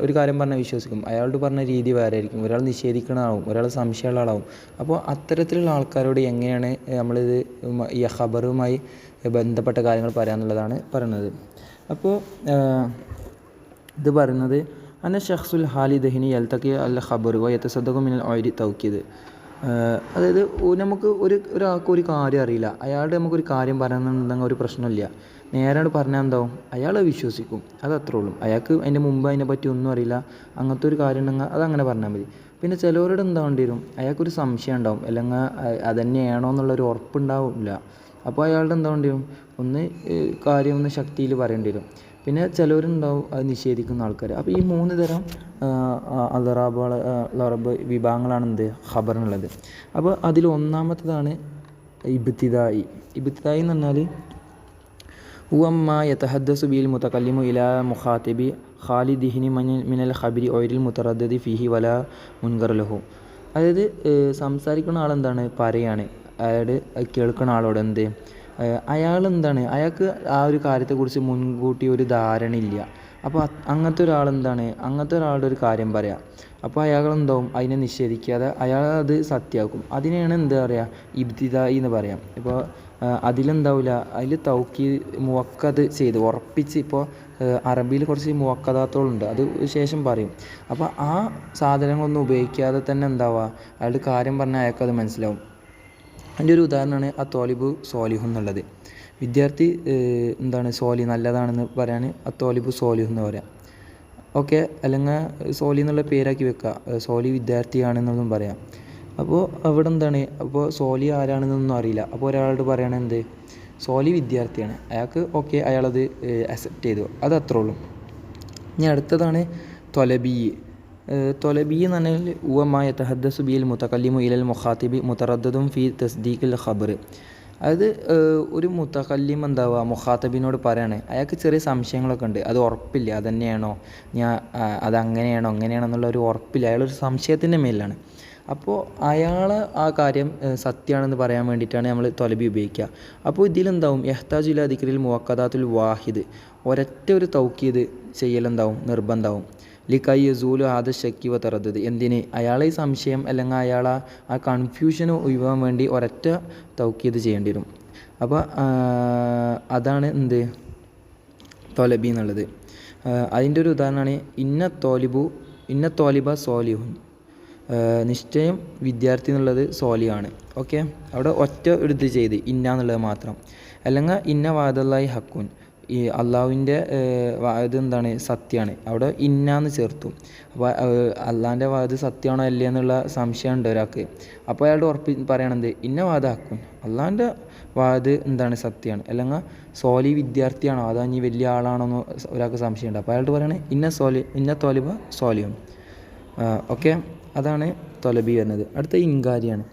ഒരു കാര്യം പറഞ്ഞാൽ വിശ്വസിക്കും, അയാളോട് പറഞ്ഞ രീതി വേറെ ആയിരിക്കും, ഒരാൾ നിഷേധിക്കുന്ന ആളാവും, ഒരാൾ സംശയമുള്ള ആളാവും. അപ്പോൾ അത്തരത്തിലുള്ള ആൾക്കാരോട് എങ്ങനെയാണ് നമ്മളിത് ഈ ഖബറുമായി ബന്ധപ്പെട്ട കാര്യങ്ങൾ പറയാമെന്നുള്ളതാണ് പറയുന്നത്. അപ്പോൾ ഇത് പറയുന്നത് അന്ന ഷഖ്സുൽ ഹാലി ദഹിനി യൽതഖി അൽ ഖബറു വ യതസദ്ദഖു മിനൽ ഓരി തൗക്കീദ്. അതായത് നമുക്ക് ഒരാൾക്ക് ഒരു കാര്യം അറിയില്ല, അയാളുടെ നമുക്കൊരു കാര്യം പറയണമെന്നുണ്ടെങ്കിൽ ഒരു പ്രശ്നമില്ല, നേരാണ് പറഞ്ഞാൽ എന്താവും, അയാൾ വിശ്വസിക്കും, അത് അത്രേ ഉള്ളൂ. അയാൾക്ക് അതിൻ്റെ മുമ്പ് അതിനെപ്പറ്റി ഒന്നും അറിയില്ല, അങ്ങനത്തെ ഒരു കാര്യം ഉണ്ടെങ്കിൽ അതങ്ങനെ പറഞ്ഞാൽ മതി. പിന്നെ ചിലവരോട് എന്താ വേണ്ടി വരും, അയാൾക്കൊരു സംശയം ഉണ്ടാവും, അല്ലെങ്കിൽ അതുതന്നെയാണോ എന്നുള്ളൊരു ഉറപ്പുണ്ടാവില്ല. അപ്പോൾ അയാളുടെ എന്താ വേണ്ടി വരും, കാര്യം ഒന്ന് ശക്തിയിൽ പറയേണ്ടി വരും. പിന്നെ ചിലവരുണ്ടാവും അത് നിഷേധിക്കുന്ന ആൾക്കാർ. അപ്പോൾ ഈ 3 തരം ലറബ് വിഭാഗങ്ങളാണ് ഖബറിനുള്ളത്. അപ്പോൾ അതിൽ ഒന്നാമത്തേതാണ് ഇബ്തിദായി. ഇബ്തിദായി എന്ന് പറഞ്ഞാൽ ഹുവ യതഹദ്ദസു ബിൽ മുതകല്ലിമു ഇലാ മുഖാതിബി ഖാലി ദിഹ്നി മിനൽ ഖബരി ഓരിൽ മുതറദ്ദിദി ഫീഹി വലാ മുൻകർ ലഹു. അതായത് സംസാരിക്കുന്ന ആളെന്താണ് പറയാണ്, അയാൾ കേൾക്കുന്ന ആളോട് അയാൾക്ക് ആ ഒരു കാര്യത്തെക്കുറിച്ച് മുൻകൂട്ടി ഒരു ധാരണയില്ല. അപ്പോൾ അങ്ങനത്തെ ഒരാളുടെ ഒരു കാര്യം പറയാം, അപ്പോൾ അയാളെന്താവും അതിനെ നിഷേധിക്കാതെ അയാൾ അത് സത്യമാക്കും. അതിനെയാണ് എന്താ പറയുക, ഇബ്തിദായി എന്ന് പറയാം. ഇപ്പോൾ അതിലെന്താവില്ല, അതിൽ മുവക്കത് ചെയ്ത് ഉറപ്പിച്ച്, ഇപ്പോൾ അറബിയിൽ കുറച്ച് മുവക്കദാത്തുകളുണ്ട്, അത് ശേഷം പറയും. അപ്പോൾ ആ സാധനങ്ങളൊന്നും ഉപയോഗിക്കാതെ തന്നെ എന്താവുക, അയാളുടെ കാര്യം പറഞ്ഞാൽ അയാൾക്കത് മനസ്സിലാവും. അതിൻ്റെ ഒരു ഉദാഹരണമാണ് അത്തോലിബു സോലിഹു എന്നുള്ളത്. വിദ്യാർത്ഥി നല്ലതാണെന്ന് പറയാൻ അത്തോലിബു സോലിഹു എന്ന് പറയാം. ഓക്കെ, അല്ലെങ്കിൽ സോലി എന്നുള്ള പേരാക്കി വെക്കുക, സോലി വിദ്യാർത്ഥിയാണെന്നൊന്നും പറയാം. അപ്പോൾ അവിടെ അപ്പോൾ സോലി ആരാണെന്നൊന്നും അറിയില്ല. അപ്പോൾ ഒരാളോട് പറയണത് സോലി വിദ്യാർത്ഥിയാണ്, അയാൾക്ക് ഓക്കെ, അയാളത് അക്സെപ്റ്റ് ചെയ്തു, അത് അത്രേ ഉള്ളൂ. ഇനി അടുത്തതാണ് തൊലബി. തൊലബി എന്ന് പറഞ്ഞാൽ ഉവ യതഹദ്ദസു ബിൽ മുതകല്ലിമു ഇലൽ മുഖാതിബി മുതറദ്ദിദുൻ ഫി തസ്ദീഖിൽ ഖബർ. അതായത് ഒരു മുതകല്ലിം മുഖാത്തബിനോട് പറയാണ്, അയാൾക്ക് ചെറിയ സംശയങ്ങളൊക്കെ ഉണ്ട്, അത് ഉറപ്പില്ല, അതന്നെയാണോ അതങ്ങനെയാണോ അങ്ങനെയാണോ എന്നുള്ള ഒരു ഉറപ്പില്ല, അയാളൊരു സംശയത്തിൻ്റെ മേലിലാണ്. അപ്പോൾ അയാൾ ആ കാര്യം സത്യമാണെന്ന് പറയാൻ വേണ്ടിയിട്ടാണ് നമ്മൾ തൊലബി ഉപയോഗിക്കുക. അപ്പോൾ ഇതിലെന്താവും, യഹ്താജു ഇലാ ദിക്രിൽ മുവക്കദാത്തുൽ വാഹിദ്, ഒരൊറ്റ ഒരു തൗക്കീദ് നിർബന്ധമാവും. ലിക്കൈ യസൂലു ആദ ശക്കി വ തറദ്ദുദ്, എന്തിന് അയാളെ ഈ സംശയം അല്ലെങ്കിൽ അയാളെ ആ കൺഫ്യൂഷന് ഒഴിവാൻ വേണ്ടി ഒരൊറ്റ തൗക്കീദ് ചെയ്യേണ്ടി വരും. അപ്പോൾ അതാണ് തൊലബി എന്നുള്ളത്. അതിൻ്റെ ഒരു ഉദാഹരണമാണ് ഇന്ന തോലിബ സോലിഹുൻ, നിശ്ചയം വിദ്യാർത്ഥി എന്നുള്ളത് സോലിയാണ്. ഓക്കെ, അവിടെ ഒറ്റ ഇത് ചെയ്ത് എന്നുള്ളത് മാത്രം. അല്ലെങ്കിൽ ഇന്ന വാദല്ലാഹി ഹക്കുൻ, ഈ അള്ളാഹുവിൻ്റെ വാദ് സത്യമാണ്, അവിടെ ഇന്നാന്ന് ചേർത്തു. അപ്പോൾ അള്ളാഹിൻ്റെ വാദ് സത്യമാണോ അല്ലേ എന്നുള്ള സംശയമുണ്ട് ഒരാൾക്ക്. അപ്പോൾ അയാളുടെ പറയണത് ഇന്ന വാദ ഹക്കുൻ, അള്ളാഹിൻ്റെ വാദ് സത്യമാണ്. അല്ലെങ്കിൽ സോലി വിദ്യാർത്ഥിയാണോ അതോ ഇനി വലിയ ആളാണോ എന്ന് ഒരാൾക്ക് സംശയമുണ്ട്. അപ്പോൾ അയാളുടെ പറയണത് ഇന്ന തോലിബ സോലിയും. ഓക്കെ, അതാണ് തൊലബി വരുന്നത്. അടുത്ത ഇൻകാരിയാണ്.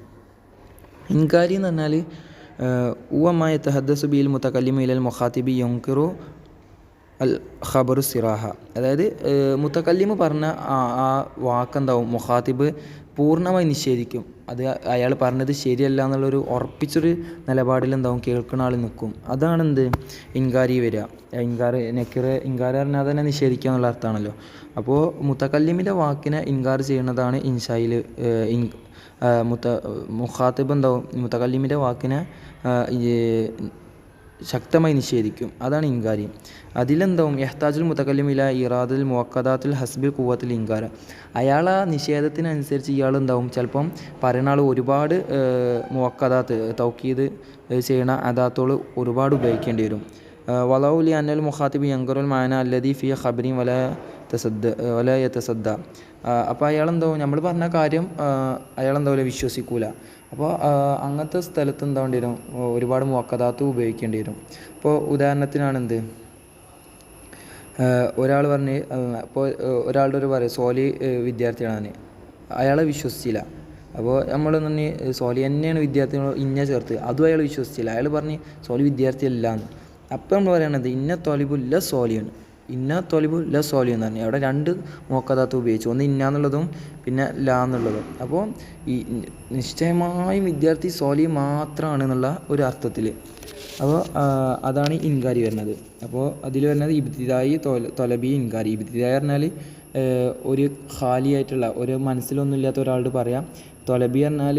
ഇൻകാരി എന്ന് പറഞ്ഞാൽ ഉവ യതഹദ്ദസു ബിൽ മുതകല്ലിമു ഇലൽ മുഖാതിബി യുൻകിറു അൽ ഖബറു സിറാഹ. അതായത് മുതകല്ലിമ് പറഞ്ഞ ആ വാക്കെന്താവും, മുഖാതിബ് പൂർണ്ണമായി നിഷേധിക്കും, അത് അയാൾ പറഞ്ഞത് ശരിയല്ല എന്നുള്ളൊരു ഉറപ്പിച്ചൊരു നിലപാടിൽ കേൾക്കുന്ന ആൾ നിൽക്കും. അതാണ് ഇൻകാരി വരിക. ഇൻകാർ പറഞ്ഞാൽ തന്നെ നിഷേധിക്കുക എന്നുള്ള അർത്ഥമാണല്ലോ. അപ്പോൾ മുതകല്ലിമിൻ്റെ വാക്കിനെ ഇൻകാർ ചെയ്യുന്നതാണ് ഇൻഷായിൽ. മുഖാത്തിബ് മുതകല്ലിമിൻ്റെ വാക്കിനെ ശക്തമായി നിഷേധിക്കും, അതാണ് ഇൻകാരി. യഹ്താജുൽ മുതകല്ലിം ഇലാ ഇറാദുൽ മുവക്കദാത്തുൽ ഹസ്ബിൽ ഖുവ്വത്തുൽ ഇൻകാർ. അയാൾ ആ നിഷേധത്തിനനുസരിച്ച് ഇയാൾ ചിലപ്പം പറയുന്ന ആൾ ഒരുപാട് മുവക്കദാത്ത് തൗക്കീദ് ചെയ്യണ അദാത്തുകൾ ഒരുപാട് ഉപയോഗിക്കേണ്ടി വരും. വലൗലി അന്നൽ മുഖാത്തിബ് യൻകറുൽ മാന അല്ലദി ഫി ഖബരി വല യതസദ്ദ. അപ്പോൾ നമ്മൾ പറഞ്ഞ കാര്യം വിശ്വസിക്കൂല. അപ്പോൾ അങ്ങനത്തെ സ്ഥലത്ത് വേണ്ടി വരും, ഒരുപാട് മുവക്കദാത്ത് ഉപയോഗിക്കേണ്ടി വരും. ഇപ്പോൾ ഉദാഹരണത്തിനാണ് ഒരാൾ പറഞ്ഞ്, അപ്പോൾ ഒരാളുടെ പറയും സോലി വിദ്യാർത്ഥിയാണ്, അയാളെ വിശ്വസിച്ചില്ല. അപ്പോൾ നമ്മൾ സോലി തന്നെയാണ് വിദ്യാർത്ഥി ചേർത്ത്, അതും അയാൾ വിശ്വസിച്ചില്ല, അയാൾ പറഞ്ഞ് സോലി വിദ്യാർത്ഥി അല്ല എന്ന്. അപ്പോൾ നമ്മൾ പറയണത് ഇന്ന തൊലിബുല്ല സോലിയാണ്, എന്ന് പറഞ്ഞു. അവിടെ 2 മുവക്കദാത്ത് ഉപയോഗിച്ചു, ഒന്ന് എന്നുള്ളതും പിന്നെ എന്നുള്ളതും. അപ്പോൾ ഈ നിശ്ചയമായും വിദ്യാർത്ഥി സോലി മാത്രമാണ് എന്നുള്ള ഒരു അർത്ഥത്തിൽ. അപ്പോൾ അതാണ് ഇൻകാരി വരുന്നത്. അപ്പോൾ അതിൽ വരുന്നത് ഇബ്തിദായി, തൊലബി, ഇൻകാരി. ഇബ്തിദായി പറഞ്ഞാൽ ഒരു ഖാലിയായിട്ടുള്ള ഒരു മനസ്സിലൊന്നുമില്ലാത്ത ഒരാളോട് പറയാം. തൊലബി പറഞ്ഞാൽ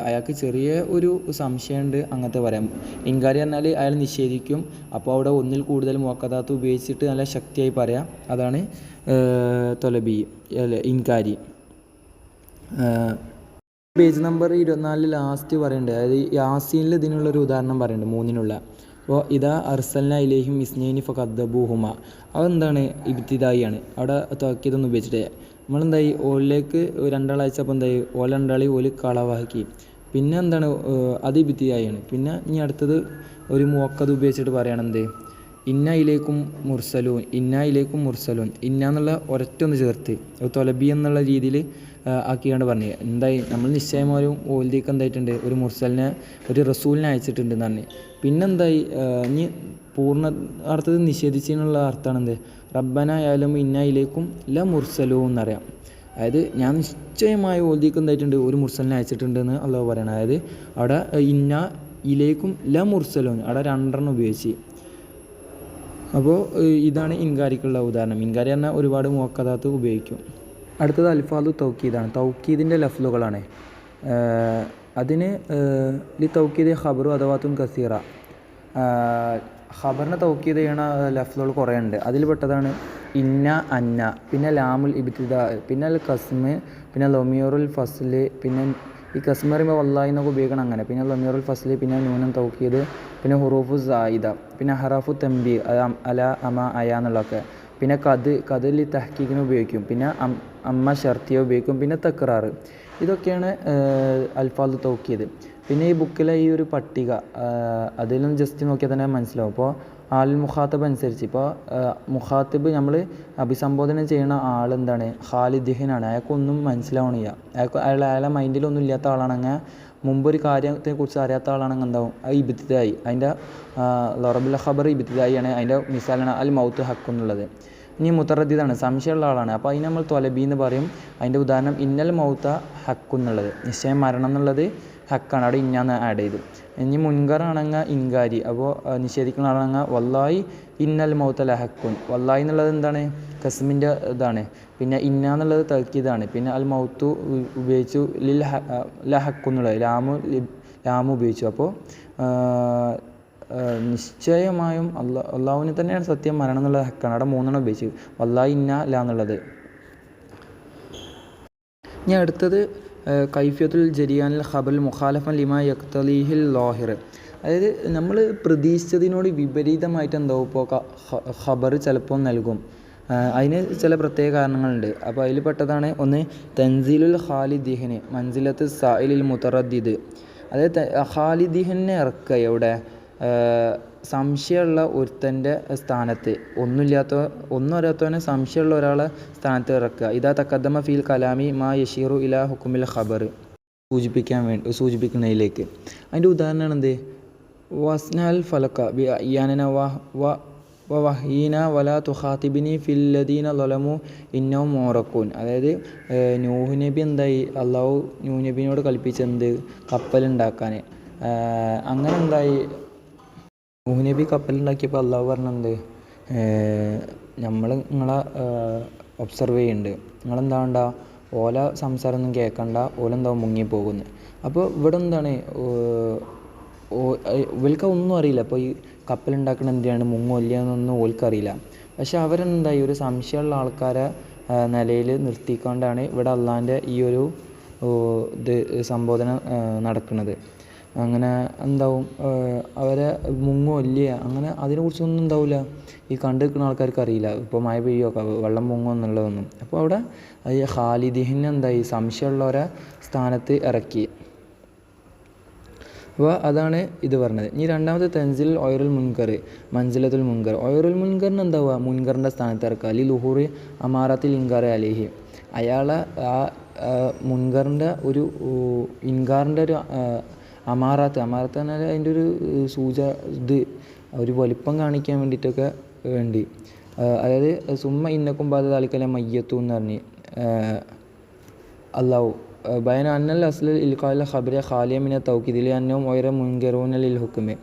അയാൾക്ക് ചെറിയ ഒരു സംശയമുണ്ട്, അങ്ങനത്തെ പറയാം. ഇൻകാരി പറഞ്ഞാൽ അയാൾ നിഷേധിക്കും. അപ്പോൾ അവിടെ ഒന്നിൽ കൂടുതൽ മുഅക്കദാത്ത് ഉപയോഗിച്ചിട്ട് നല്ല ശക്തിയായി പറയാം. അതാണ് തൊലബി അല്ല ഇൻകാരി. പേജ് നമ്പർ 24 ലാസ്റ്റ് പറയുന്നുണ്ട്. അതായത് യാസീനിൽ ഇതിനുള്ളൊരു ഉദാഹരണം പറയുന്നുണ്ട് 3-നുള്ള. അപ്പോൾ ഇതാ അർസൽന ഇലൈഹിം ഇസ്നൈനി ഫകദ്ദബൂഹുമ. അതെന്താണ്? ഇബ്തിദായിയാണ്. അവിടെ തൗക്കീദൊന്നും ഉപയോഗിച്ചിട്ട് നമ്മളെന്തായി ഓലിലേക്ക് 2 ആഴ്ചപ്പോൾ എന്തായി ഓല 2 ഓല് കളവാക്കി. പിന്നെ എന്താണ്? അത് ഇബ്തിദായിയാണ്. പിന്നെ ഇനി അടുത്തത് ഒരു മുഅക്കദ് ഉപയോഗിച്ചിട്ട് പറയണെന്ത്? ഇന്ന ഇലേക്കും മുർസലൂൻ, ഇന്ന ഇലേക്കും മുർസലൂൻ. ഇന്ന എന്നുള്ള ഒരൊറ്റൊന്ന് ചേർത്ത് തൊലബി എന്നുള്ള രീതിയിൽ ആക്കിയാണ് പറഞ്ഞത്. എന്തായി നമ്മൾ നിശ്ചയമായും ഓൽദിക്ക് എന്തായിട്ടുണ്ട്? ഒരു മുർസലിനെ, ഒരു റസൂലിനെ അയച്ചിട്ടുണ്ടെന്ന് പറഞ്ഞു. പിന്നെന്തായി? ഇനി പൂർണ്ണ അർത്ഥത്തിൽ നിഷേധിച്ചതിനുള്ള അർത്ഥമാണ് എന്ത്? റബ്ബന യഅലമു ഇന്ന ഇലേക്കും ല മുർസലൂൻ എന്നറിയാം. അതായത് ഞാൻ നിശ്ചയമായി ഓൽദിക്ക് എന്തായിട്ടുണ്ട്? ഒരു മുർസലിനെ അയച്ചിട്ടുണ്ടെന്ന് അള്ളാഹു പറയണം. അതായത് അവിടെ ഇന്ന ഇലേക്കും ല മുർസലൂൻ അവിടെ 2 ഉപയോഗിച്ച്. അപ്പോൾ ഇതാണ് ഇൻകാരിക്കുള്ള ഉദാഹരണം. ഇൻകാരി പറഞ്ഞാൽ ഒരുപാട് മുഅക്കദാത്ത് ഉപയോഗിക്കും. അടുത്തത് അൽഫാദു തൗക്കീദാണ്. തൗക്കീദിൻ്റെ ലഫ്ലുകളാണ്. അതിന് ലി തൗക്കീദ് ഖബറു അദവാത്തുൻ കസീറ. ഖബറിനെ തൗക്കീദ് ചെയ്യണ ലഫ്ലുകൾ കുറേ ഉണ്ട്. അതിൽ പെട്ടതാണ് ഇന്ന, അന്ന, പിന്നെ ലാമുൽ ഇബ്തിദാ, പിന്നെ അൽ കസ്മ്, പിന്നെ ലൊമിയോറുൽ ഫസ്ല്, പിന്നെ ഈ കസ്മ പറയുമ്പോൾ വല്ലാഹി എന്നൊക്കെ ഉപയോഗിക്കണം അങ്ങനെ. പിന്നെ ലൊമിയോറുൽ ഫസ്ല്, പിന്നെ നൂനൻ തൗക്കീദ്, പിന്നെ ഹുറൂഫു സായിദ, പിന്നെ ഹറാഫു തംബീ അല, അമ, അയ എന്നുള്ളതൊക്കെ. പിന്നെ കതിൽ തഹ്കീക്കിന് ഉപയോഗിക്കും. പിന്നെ അമ്മ ഷർത്തിയ ഉപയോഗിക്കും. പിന്നെ തക്റാർ. ഇതൊക്കെയാണ് അൽഫാദു തൗക്കീദ്. പിന്നെ ഈ ബുക്കിലെ ഈ ഒരു പട്ടിക അതിലും ജസ്റ്റ് നോക്കിയാൽ തന്നെ മനസ്സിലാവും. ഇപ്പോൾ ആൽ മുഖാത്തബ് അനുസരിച്ച് ഇപ്പോൾ മുഖാത്തബ് നമ്മൾ അഭിസംബോധന ചെയ്യുന്ന ആളെന്താണ്? ഖാലിദിഹിനാണ്. അയാൾക്കൊന്നും മനസ്സിലാവണില്ല. അയാളെ മൈൻഡിലൊന്നും ഇല്ലാത്ത ആളാണെങ്കിൽ, മുമ്പൊരു കാര്യത്തെക്കുറിച്ച് അറിയാത്ത ആളാണെങ്കിൽ എന്താവും? അത് ഇബ്തിദായി. അതിൻ്റെ ലറബുൽ ഖബർ ഇബ്തിദായി ആണ്. അതിൻ്റെ മിസാലാണ് അൽ മൗത്ത് ഹക്ക് എന്നുള്ളത്. ഇനി മുത്തറദ്ദിദാണ്, സംശയമുള്ള ആളാണ്. അപ്പോൾ അതിന് നമ്മൾ തൊലബി എന്ന് പറയും. അതിൻ്റെ ഉദാഹരണം ഇന്നൽ മൗത്ത ഹക്ക് എന്നുള്ളത്, നിശ്ചയം മരണം എന്നുള്ളത് ഹക്കാണ്. അവിടെ ഇന്നാന്ന് ആഡ് ചെയ്തു. ഇനി മുൻകറാണെങ്കിൽ ഇൻകാരി. അപ്പോൾ നിഷേധിക്കുന്ന ആളാണെങ്കിൽ വല്ലാഹി ഇന്നൽ മൗത്ത ലഹക്കുൻ. വല്ലാഹി എന്നുള്ളത് എന്താണ്? കസ്മിൻ്റെ ഇതാണ്. പിന്നെ ഇന്ന എന്നുള്ളത് തൗക്കീദാണ്. പിന്നെ അൽ മൗത്തു ഉപയോഗിച്ചു. ലഹക്കു എന്നുള്ളത് ലാമു ഉപയോഗിച്ചു. അപ്പോൾ നിശ്ചയമായും അള്ളാഹുവിന് തന്നെയാണ് സത്യം, മരണം എന്നുള്ളത് ഹക്കാണ്. അവിടെ 3 ഉപയോഗിച്ചു. വല്ലാഹി ഇന്ന ല എന്നുള്ളത്. ഇനി അടുത്തത് കൈഫിയത്തുൽ ജരിയാനിൽ ഖബൽ മുഖാലഫൻ ലിമാ യഖ്തലീഹിൽ ലാഹിർ. അതായത് നമ്മൾ പ്രതീക്ഷിച്ചതിനോട് വിപരീതമായിട്ട് എന്താവും ഇപ്പോൾ ഖബർ ചിലപ്പോൾ നൽകും. അതിന് ചില പ്രത്യേക കാരണങ്ങളുണ്ട്. അപ്പോൾ അതിൽ പെട്ടതാണ് ഒന്ന് തൻസീലുൽ ഖാലിദിഹിന് മൻസിലത്ത് സായിലിൽ മുത്തറദ്ദിദ്. അതായത് ഖാലിദിഹിനെ ഇറക്കുക എവിടെ? സംശയമുള്ള ഒരുത്തൻ്റെ സ്ഥാനത്ത്, ഒന്നും അറിയാത്തവനെ സംശയമുള്ള ഒരാളെ സ്ഥാനത്ത് ഇറക്കുക. ഇതാ തക്കദ്ദമ ഫീൽ കലാമി മാ യഷീറു ഇലാ ഹുക്കുമിൽ ഖബർ, സൂചിപ്പിക്കുന്നതിലേക്ക്. അതിൻ്റെ ഉദാഹരണമാണ് എന്ത്? വസ്നാൽ ഫലക്ക ബി അയ്യാനന വഹീന വലാ തുഖാത്തിബിനി ഫില്ലദീന ലൊലമു ഇന്നവും മോറക്കൂൻ. അതായത് നൂഹ് നബി എന്തായി? അള്ളാഹു നൂഹ് നബിനോട് കൽപ്പിച്ചെന്ത്? കപ്പലുണ്ടാക്കാൻ. അങ്ങനെ എന്തായി? നൂഹ് നബി കപ്പലുണ്ടാക്കിയപ്പോൾ അള്ളാഹു പറഞ്ഞെന്ത്? നിങ്ങളെ ഒബ്സർവ് ചെയ്യുന്നുണ്ട്, നിങ്ങളെന്താ വേണ്ട? ഓല സംസാരമൊന്നും കേൾക്കണ്ട, ഓലെന്താവും മുങ്ങിപ്പോകുന്നത്. അപ്പോൾ ഇവിടെ എന്താണ്? ഇവർക്ക് ഒന്നും അറിയില്ല. അപ്പോൾ ഈ കപ്പലുണ്ടാക്കണ എന്തിനാണ്, മുങ്ങുമില്ല എന്നൊന്നും ഓൽക്കറിയില്ല. പക്ഷെ അവരെന്തായി? ഒരു സംശയമുള്ള ആൾക്കാരെ നിലയിൽ നിർത്തിക്കൊണ്ടാണ് ഇവിടെ അള്ളാഹിൻ്റെ ഈ ഒരു ഇത് സംബോധന നടക്കുന്നത്. അങ്ങനെ എന്താവും? അവരെ മുങ്ങോ ഇല്ല, അങ്ങനെ അതിനെക്കുറിച്ചൊന്നും ഉണ്ടാവില്ല. ഈ കണ്ടു നിൽക്കുന്ന ആൾക്കാർക്ക് അറിയില്ല ഇപ്പോൾ മഴ പെയ്യോ വെള്ളം മുങ്ങോ എന്നുള്ളതൊന്നും. അപ്പോൾ അവിടെ ഈ ഖാലിദിഹിനെ എന്തായി? സംശയമുള്ളവരെ സ്ഥാനത്ത് ഇറക്കി. അപ്പോൾ അതാണ് ഇത് പറഞ്ഞത്. ഇനി രണ്ടാമത്തെ തൻസിൽ ഒയറുൽ മുൻകർ മൻസിലത്തുൽ മുൻകർ. ഒയറുൽ മുൻകറിന് എന്താവുക? മുൻകറിൻ്റെ സ്ഥാനത്ത് ഇറക്കുക. അലി ലുഹൂറി അമാറത്തിൽ ഇൻകാർ അലിഹി. അയാളെ ആ മുൻകറിൻ്റെ ഒരു ഇൻകാറിൻ്റെ ഒരു അമാറാത്ത് പറഞ്ഞാൽ അതിൻ്റെ ഒരു ഇത് ഒരു വലിപ്പം കാണിക്കാൻ വേണ്ടിയിട്ടൊക്കെ വേണ്ടി. അതായത് സുമ്മ ഇന്നക്കും ബാധ താലിക്കല മയ്യത്തു എന്ന് പറഞ്ഞ് അള്ളാഹു ബയന അന്നൽ അസ്ലിൽ ഇൽഖാല ഖബറെ ഖാലിയമിനെ തൗക്കീദിൽ അന്നവും ഓരോ മുൻകറൂനൽ ഇൽ ഹുക്കുമെ.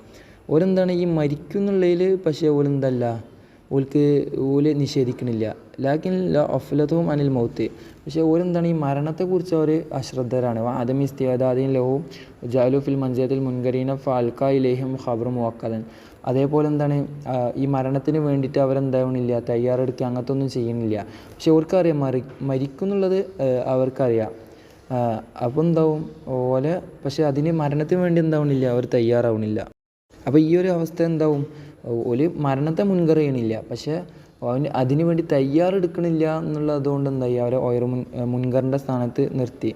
ഓരെന്താണ്? ഈ മരിക്കുന്നുള്ളതിൽ പക്ഷേ ഓരെന്തല്ല ഓല് നിഷേധിക്കണില്ല. ലാക്കിൻ അഫ്ലത്തും അനിൽ മൗത്ത്. പക്ഷേ ഓരെന്താണ് ഈ മരണത്തെക്കുറിച്ച് അവർ അശ്രദ്ധരാണ്. ആദമി ഇസ്തിഅദാദിൻ ലഹും ജഅലു ഫിൽ മൻസിലത്തിൽ മുൻകരീന ഫഅൽഖാ ഇലൈഹിം ഖബ്റു മുവക്കദൻ. അതേപോലെ എന്താണ് ഈ മരണത്തിന് വേണ്ടിയിട്ട് അവരെന്താവണില്ല, തയ്യാറെടുക്കുക അങ്ങനത്തെ ഒന്നും ചെയ്യണില്ല. പക്ഷെ അവർക്കറിയാം മരിക്കും എന്നുള്ളത് അവർക്കറിയാം. അപ്പോൾ എന്താവും പക്ഷെ അതിന് മരണത്തിന് വേണ്ടി എന്താവണില്ല, അവർ തയ്യാറാവണില്ല. അപ്പോൾ ഈ ഒരു അവസ്ഥ എന്താവും, ഒരു മരണത്തെ മുൻകറിയണില്ല, പക്ഷേ അതിനു വേണ്ടി തയ്യാറെടുക്കണില്ല എന്നുള്ളതുകൊണ്ട് എന്തായി അവരെ മുൻകറിൻ്റെ സ്ഥാനത്ത് നിർത്തി.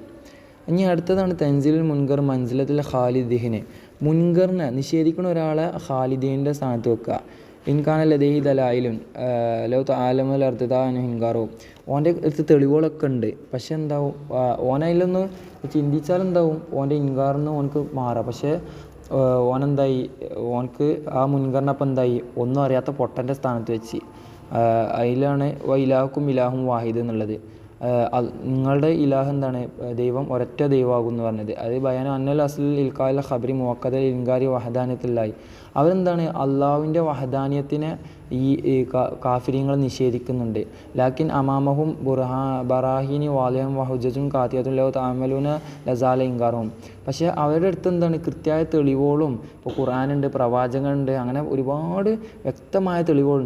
ഇനി അടുത്തതാണ് തൻസിലുൽ മുൻകർ മൻസിലത്തുൽ ഖാലിദിഹിന്. മുൻകറിനെ നിഷേധിക്കുന്ന ഒരാളെ ഖാലിദീൻ്റെ സ്ഥാനത്ത് വെക്കുക. ഇൻകാന ലദേഹി ദലായിലും ലോ ആലമുൽ അർദ്ദാനു ഹിൻകാറോ. ഓൻ്റെ അടുത്ത് തെളിവുകളൊക്കെ ഉണ്ട്, പക്ഷെ എന്താവും ഓനതിലൊന്ന് ചിന്തിച്ചാലെന്താവും ഓൻ്റെ ഇൻകാറിന്ന് ഓനക്ക് മാറാം. പക്ഷേ ഓനക്ക് ആ മുൻകറിനപ്പം എന്തായി ഒന്നും അറിയാത്ത പൊട്ടൻ്റെ സ്ഥാനത്ത് വെച്ച്. അതിലാണ് ഇലാഹുക്കും ഇലാഹും വാഹിദ് എന്നുള്ളത്. നിങ്ങളുടെ ഇലാഹ് എന്താണ്, ദൈവം ഒരൊറ്റ ദൈവമാകും എന്ന് പറഞ്ഞത്. അത് ബയാന അന്നൽ അസ്ലിൽ ഇൽക്കാൽ ഖബരി മുവക്കദൽ ഇൻകാരി വഹദാനിയത്തിലായി. അവരെന്താണ് അള്ളാഹുവിൻ്റെ വഹദാനിയത്തിനെ ഈ കാഫിര്യങ്ങൾ നിഷേധിക്കുന്നുണ്ട്. ലാക്കിൻ അമാമഹും ബറാഹിനി വാലിഹം വഹുജുൻ കാത്തിയത്തും ലോ താമലൂന ലസാല ഇൻകാറും. പക്ഷേ അവരുടെ അടുത്ത് എന്താണ് കൃത്യമായ തെളിവുകളും, ഇപ്പോൾ ഖുർആനുണ്ട്, പ്രവാചകനുണ്ട്, അങ്ങനെ ഒരുപാട് വ്യക്തമായ തെളിവുകളുണ്ട്.